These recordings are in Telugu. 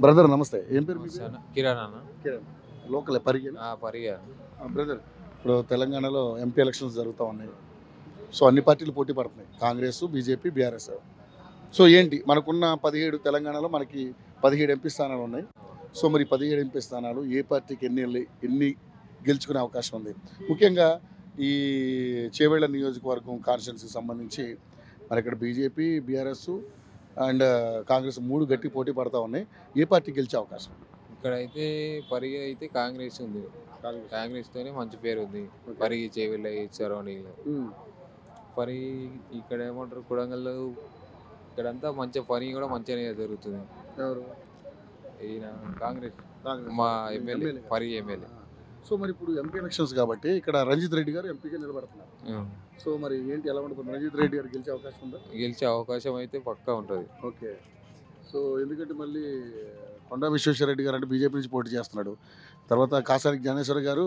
బ్రదర్ నమస్తే. ఏం పేరు మీ పేరు? కిరణ్ అన్న. కిరణ్. లోకలే పరిగెనా? పరిగా బ్రదర్, ఇప్పుడు తెలంగాణలో ఎంపీ ఎలక్షన్స్ జరుగుతూ ఉన్నాయి. సో అన్ని పార్టీలు పోటీ పడుతున్నాయి, కాంగ్రెస్, బీజేపీ, బీఆర్ఎస్. సో ఏంటి మనకున్న 17 తెలంగాణలో మనకి 17 ఎంపీ స్థానాలు ఉన్నాయి. సో మరి 17 ఎంపీ స్థానాలు ఏ పార్టీకి ఎన్ని గెలుచుకునే అవకాశం ఉంది? ముఖ్యంగా ఈ చేవెళ్ల నియోజకవర్గం కాన్స్టిట్యున్సీకి సంబంధించి మరి ఇక్కడ బీజేపీ, బీఆర్ఎస్ అండ్ కాంగ్రెస్ 3 గట్టి పోటీ పడతా ఉన్నాయి. ఏ పార్టీ గెలిచే అవకాశం? ఇక్కడైతే పరిగి అయితే కాంగ్రెస్ ఉంది. కాంగ్రెస్ తోనే మంచి పేరు ఉంది. పరిగి చేవెళ్ళ సరౌండింగ్ పరిగి ఇక్కడ ఏమంటారు కొడంగల్ ఇక్కడంతా మంచిగా పని కూడా మంచిగానే జరుగుతుంది. ఈయన కాంగ్రెస్ మా ఎమ్మెల్యే పరిగి ఎమ్మెల్యే. సో మరి ఇప్పుడు ఎంపీ ఎలక్షన్స్ కాబట్టి ఇక్కడ రంజిత్ రెడ్డి గారు ఎంపీగా నిలబడుతున్నారు. సో మరి ఏంటి ఎలా ఉంటుంది? రంజిత్ రెడ్డి గారు గెలిచే అవకాశం ఉందా? గెలిచే అవకాశం అయితే పక్కా ఉంటుంది. ఓకే. సో ఎందుకంటే మళ్ళీ కొండా విశ్వేశ్వరరెడ్డి గారు అంటే బీజేపీ నుంచి పోటీ చేస్తున్నాడు. తర్వాత కాసాని జ్ఞానేశ్వర్ గారు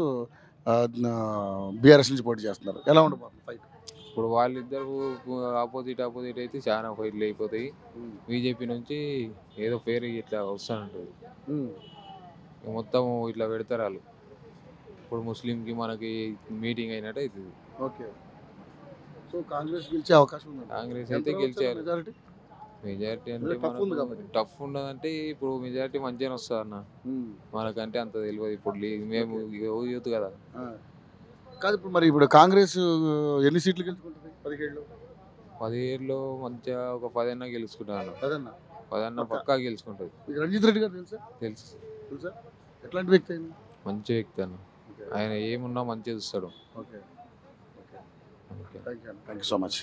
బీఆర్ఎస్ నుంచి పోటీ చేస్తున్నారు. ఎలా ఉండబోతుంది ఫైట్? ఇప్పుడు వాళ్ళిద్దరు ఆపోజిట్ అయితే చాలా ఫైట్లు అయిపోతాయి. బీజేపీ నుంచి ఏదో పేరు ఇట్లా వస్తానంటుంది. మొత్తం ఇట్లా పెడతారు వాళ్ళు. ఇప్పుడు ముస్లింకి మనకి మీటింగ్ అయినట్టు అవుతుంది. ఓకే. సో కాంగ్రెస్ గెలిచే అవకాశం ఉంది. కాంగ్రెస్ అయితే గెలిచేయాలి. మెజారిటీ అంటే టఫ్ ఉండదంటే ఇప్పుడు మెజారిటీ మంచిగానే వస్తుంది అన్న. మనకంటే అంత తెలియదు. ఇప్పుడు మేము యూత్ కదా కాదు. ఇప్పుడు మరి ఇప్పుడు కాంగ్రెస్ ఎన్ని సీట్లు గెలుచుకుంటుంది? 17లో మంచిగా ఒక 10 అన్న గెలుచుకుంటాను. 10 అన్న పక్కా గెలుచుకుంటుంది. రంజిత్ రెడ్డి గారు తెలుసా? ఎట్లాంటి వ్యక్తి ఆయన? మంచి వ్యక్తి అన్న. ఆయన ఏమున్నా మంచిగా చూస్తాడు. Okay. Thank you so much.